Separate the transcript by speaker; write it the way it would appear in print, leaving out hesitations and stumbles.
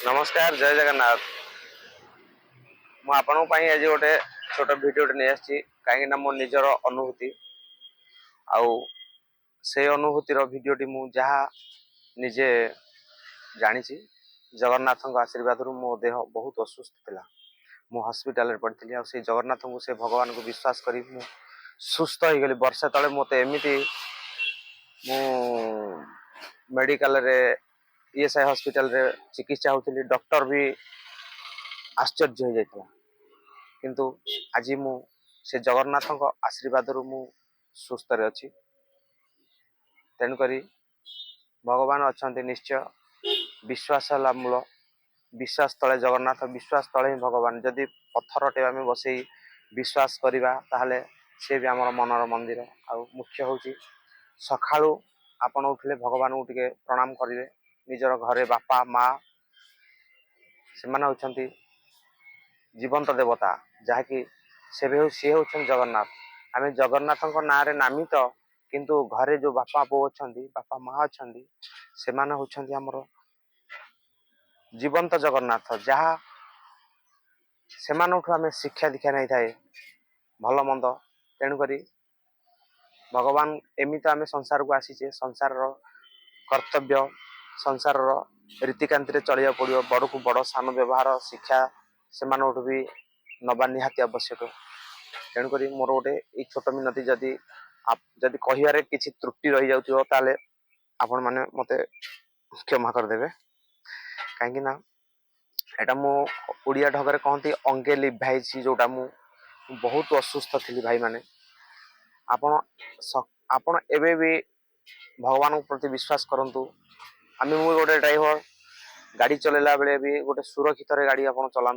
Speaker 1: नमस्कार जय जगन्नाथ। आज गोटे छोट भिडियोटे नहीं आसी कहीं मो निजर अनुभूति आउ से अनुभूतिर भिडियोटी मु जहाँ निजे जानी जगन्नाथ आशीर्वाद मो देह बहुत असुस्थ थिला। मु हॉस्पिटल पड़ी से जगन्नाथ को से भगवान को विश्वास करी मु सुस्थ हो गली। वर्षे तले मत एमती मु मेडिकल रे ईएसआई हॉस्पिटल रे चिकित्सा होती डॉक्टर भी आश्चर्य हो जाता। किंतु आज मु से जगन्नाथ आशीर्वाद मु सुस्थ रे अच्छी। तेणुक भगवान अच्छा निश्चय विश्वास है मूल। विश्वास तले जगन्नाथ, विश्वास तले ही भगवान। जदि पत्थर टे आम बसई विश्वास करवा ताहले से भी आम मनर मंदिर। आ मुख्य हूँ सका आपण उठिले भगवान को टिके प्रणाम करेंगे। निजर घरे बापा माँ से होती जीवंत देवता जहाँकि सी हूँ जगन्नाथ। आम जगन्नाथ ना नामित किंतु घरे जो बापा बो अच्छा बापा माँ अच्छा से होती आमर जीवंत जगन्नाथ। जहाँ से आम शिक्षा दीक्षा नहीं थाए भल मंद। तेणुक भगवान एमती आम संसार को आसीचे संसार कर्तव्य संसार रीतिकांति चलिया पड़ो। बड़ को बड़ सान व्यवहार शिक्षा से भी नवा निहाती आवश्यक। तेणुक मोर गोटे ये छोट मिनती जदि जदि कह किसी त्रुटि रही जाऊ ताले आपण मैंने मत क्षमा करदे। कहीं एटा मु ओडिया ढगरे कहती अंगे लिभाई जोटा मु बहुत असुस्थ थी भाई माने। आपण आपण एबे भी भगवान प्रति विश्वास करंतु। आम गोटे ड्राइवर गाड़ी चलेला बेले भी गोटे सुरक्षित गाड़ी आप चलां।